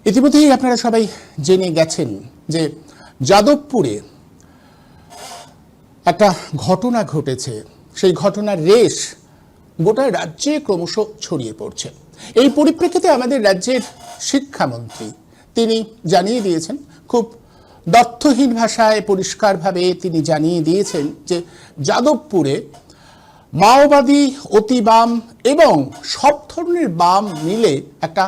ইতিমধ্যেই আপনারা সবাই জেনে গেছেন যে যাদবপুরে একটা ঘটনা ঘটেছে। সেই ঘটনার রেশ গোটা রাজ্যে ক্রমশ ছড়িয়ে পড়ছে। এই পরিপ্রেক্ষিতে আমাদের রাজ্যের শিক্ষামন্ত্রী তিনি জানিয়ে দিয়েছেন, খুব দ্ব্যর্থহীন ভাষায় পরিষ্কারভাবে তিনি জানিয়ে দিয়েছেন যে যাদবপুরে মাওবাদী, অতি বাম এবং সব ধরনের বাম মিলে একটা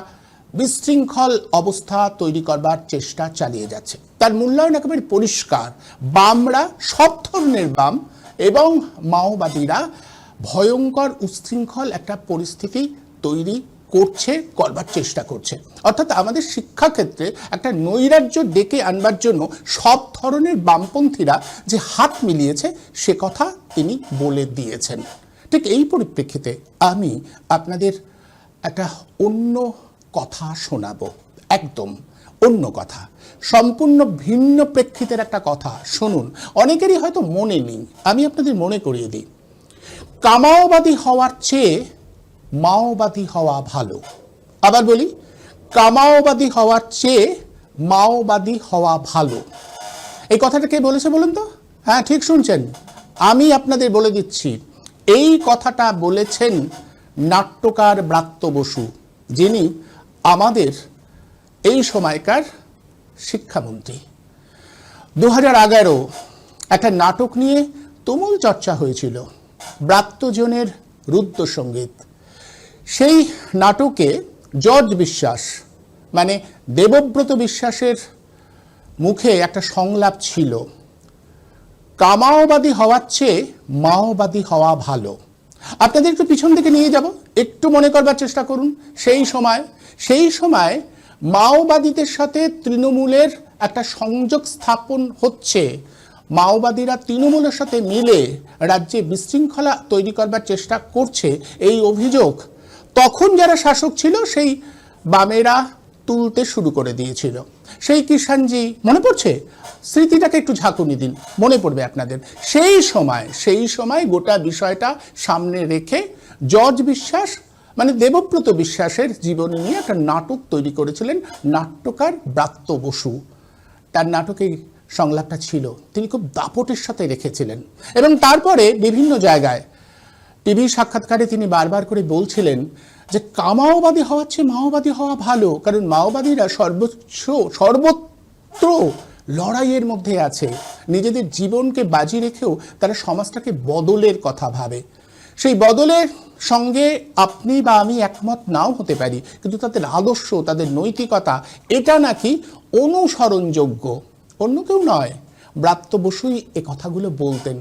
বিশৃঙ্খল অবস্থা তৈরি করবার চেষ্টা চালিয়ে যাচ্ছে। তার মূল্যায়ন একেবারে পরিষ্কার, বামরা, সব ধরনের বাম এবং মাওবাদীরা ভয়ঙ্কর উচ্ছৃঙ্খল একটা পরিস্থিতি তৈরি করবার চেষ্টা করছে। অর্থাৎ আমাদের শিক্ষাক্ষেত্রে একটা নৈরাজ্য ডেকে আনবার জন্য সব ধরনের বামপন্থীরা যে হাত মিলিয়েছে সে কথা তিনি বলে দিয়েছেন। ঠিক এই পরিপ্রেক্ষিতে আমি আপনাদের একটা অন্য কথা শোনাবো, একদম অন্য কথা, সম্পূর্ণ ভিন্ন প্রেক্ষিতের একটা কথা শুনুন। অনেকেরই হয়তো মনে নেই, আমি আপনাদের মনে করিয়ে দিই। কামাওবাদী হওয়ার চেয়ে মাওবাদী হওয়া ভালো। আবার বলি, কামাওবাদী হওয়ার চেয়ে মাওবাদী হওয়া ভালো। এই কথাটা কে বলেছে বলুন তো? হ্যাঁ, ঠিক শুনছেন, আমি আপনাদের বলে দিচ্ছি। এই কথাটা বলেছেন নাট্যকার ব্রাত্য বসু, যিনি আমাদের এই সময়কার শিক্ষামন্ত্রী। 2011 একটা নাটক নিয়ে তুমুল চর্চা হয়েছিল, ব্রাত্যজনের রুদ্র সঙ্গীত। সেই নাটকে জর্জ বিশ্বাস মানে দেবব্রত বিশ্বাসের মুখে একটা সংলাপ ছিল, কামাওবাদী হওয়ার চেয়ে মাওবাদী হওয়া ভালো। আপনাদের একটু পিছন দিকে নিয়ে যাব, একটু মনে করবার চেষ্টা করুন। সেই সময় মাওবাদীদের সাথে তৃণমূলের একটা সংযোগ স্থাপন হচ্ছে। মাওবাদীরা তৃণমূলের সাথে মিলে রাজ্যে বিশৃঙ্খলা তৈরি করবার চেষ্টা করছে, এই অভিযোগ তখন যারা শাসক ছিল সেই বামেরা তুলতে শুরু করে দিয়েছিল। সেই কিষাণজি মনে পড়ছে? স্মৃতিটাকে একটু ঝাঁকুনি দিন, মনে পড়বে আপনাদের। সেই সময় গোটা বিষয়টা সামনে রেখে জর্জ বিশ্বাস মানে দেবব্রত বিশ্বাসের জীবনী নিয়ে একটা নাটক তৈরি করেছিলেন নাট্যকার ব্রাত্য বসু। তার নাটকে সংলাপটা ছিল, তিনি খুব দাপটের সাথে রেখেছিলেন। এবং তারপরে বিভিন্ন জায়গায় টিভি সাক্ষাৎকারে তিনি বারবার করে বলছিলেন যে কামাওবাদী হওয়ার চেয়ে মাওবাদী হওয়া ভালো, কারণ মাওবাদীরা সর্বত্র লড়াইয়ের মধ্যে আছে। নিজেদের জীবনকে বাজি রেখেও তারা সমাজটাকে বদলের কথা ভাবে। সেই বদলের সঙ্গে আপনি বা আমি একমত নাও হতে পারি, কিন্তু তাদের আদর্শ, তাদের নৈতিকতা এটা নাকি অনুসরণযোগ্য, অন্য কেউ নয়। ব্রাত্য বসুই এ কথাগুলো বলতেন।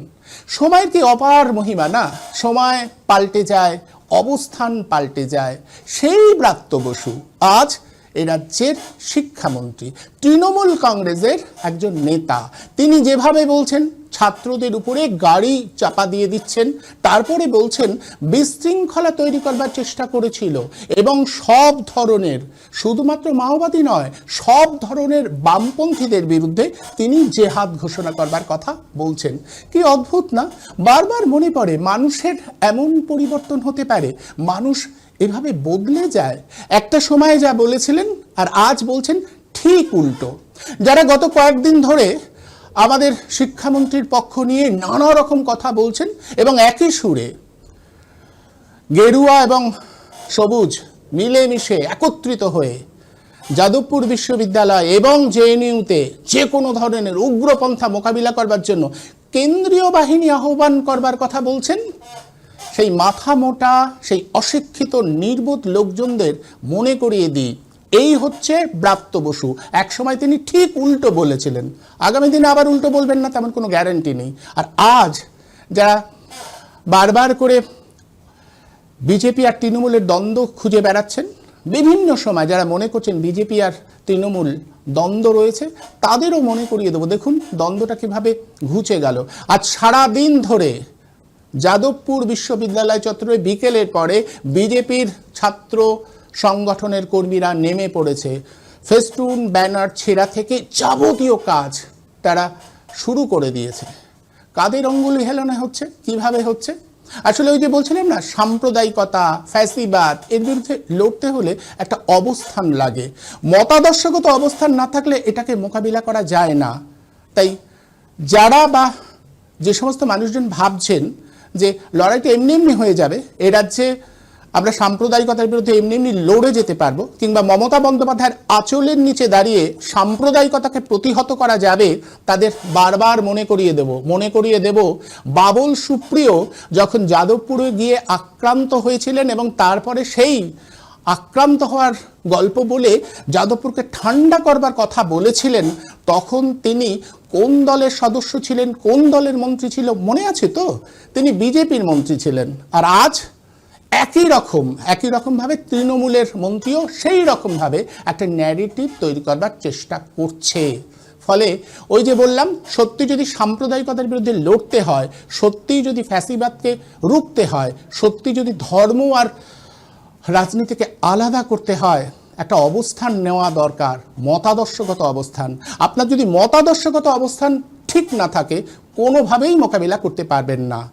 সময়ের কি অপার মহিমা না, সময় পাল্টে যায়, অবস্থান পাল্টে যায়। সেই ব্রাত্য বসু আজ এ রাজ্যের শিক্ষামন্ত্রী, তৃণমূল কংগ্রেসের একজন নেতা। তিনি যেভাবে বলছেন ছাত্রদের উপরে গাড়ি চাপা দিয়ে দিচ্ছেন, তারপরে বলছেন বিশৃঙ্খলা তৈরি করবার চেষ্টা করেছিল এবং সব ধরনের, শুধুমাত্র মাওবাদী নয়, সব ধরনের বামপন্থীদের বিরুদ্ধে তিনি জেহাদ ঘোষণা করবার কথা বলছেন। কি অদ্ভুত না? বারবার মনে পড়ে, মানুষের এমন পরিবর্তন হতে পারে, মানুষ এভাবে বদলে যায়। একটা সময় যা বলেছিলেন আর আজ বলছেন ঠিক উল্টো। যারা গত কয়েকদিন ধরে আমাদের শিক্ষামন্ত্রীর পক্ষ নিয়ে নানা রকম কথা বলছেন এবং একই সুরে গেরুয়া এবং সবুজ মিলেমিশে একত্রিত হয়ে যাদবপুর বিশ্ববিদ্যালয় এবং জেএনইউতে যে কোনো ধরনের উগ্রপন্থা মোকাবিলা করবার জন্য কেন্দ্রীয় বাহিনী আহ্বান করবার কথা বলছেন, সেই মাথা মোটা, সেই অশিক্ষিত নির্বোধ লোকজনদের মনে করিয়ে দিই, এই হচ্ছে ব্রাত্য বসু। একসময় তিনি ঠিক উল্টো বলেছিলেন, আগামী দিনে আবার উল্টো বলবেন না তেমন কোনো গ্যারান্টি নেই। আর আজ যারা বারবার করে বিজেপি আর তৃণমূলের দ্বন্দ্ব খুঁজে বেড়াচ্ছেন, বিভিন্ন সময় যারা মনে করছেন বিজেপি আর তৃণমূল দ্বন্দ্ব রয়েছে, তাদেরও মনে করিয়ে দেবো, দেখুন দ্বন্দ্বটা কিভাবে ঘুচে গেল। আজ সারাদিন ধরে যাদবপুর বিশ্ববিদ্যালয় চত্বরে বিকেলের পরে বিজেপির ছাত্র সংগঠনের কর্মীরা নেমে পড়েছে। ফেস্টুন, ব্যানার ছেঁড়া থেকে যাবতীয় কাজ তারা শুরু করে দিয়েছে। কাদের অঙ্গুলি হেলনে হচ্ছে, কিভাবে হচ্ছে? আসলে ওই যে বলছিলাম না, সাম্প্রদায়িকতা, ফ্যাসিবাদ, এর বিরুদ্ধে লড়তে হলে একটা অবস্থান লাগে। মতাদর্শগত অবস্থান না থাকলে এটাকে মোকাবিলা করা যায় না। তাই যারা বা যে সমস্ত মানুষজন ভাবছেন যে লড়াইটা এমনি এমনি হয়ে যাবে, এ রাজ্যে আমরা সাম্প্রদায়িকতার বিরুদ্ধে এমনি এমনি লড়ে যেতে পারবো, কিংবা মমতা বন্দ্যোপাধ্যায়ের আঁচলের নিচে দাঁড়িয়ে সাম্প্রদায়িকতাকে প্রতিহত করা যাবে, তাদের বারবার মনে করিয়ে দেব বাবুল সুপ্রিয় যখন যাদবপুরে গিয়ে আক্রান্ত হয়েছিলেন এবং তারপরে সেই আক্রান্ত হওয়ার গল্প বলে যাদবপুরকে ঠান্ডা করবার কথা বলেছিলেন, তখন তিনি কোন দলের সদস্য ছিলেন, কোন দলের মন্ত্রী ছিল মনে আছে তো? তিনি বিজেপির মন্ত্রী ছিলেন। আর আজ একই রকমভাবে তৃণমূলের মন্ত্রীও সেই রকমভাবে একটা ন্যারেটিভ তৈরি করবার চেষ্টা করছে। ফলে ওই যে বললাম, সত্যি যদি সাম্প্রদায়িকতার বিরুদ্ধে লড়তে হয়, সত্যিই যদি ফ্যাসিবাদকে রুখতে হয়, সত্যি যদি ধর্ম আর রাজনীতিকে আলাদা করতে হয়, একটা অবস্থান নেওয়া দরকার, মতাদর্শগত অবস্থান। আপনার যদি মতাদর্শগত অবস্থান ঠিক না থাকে, কোনোভাবেই মোকাবিলা করতে পারবেন না।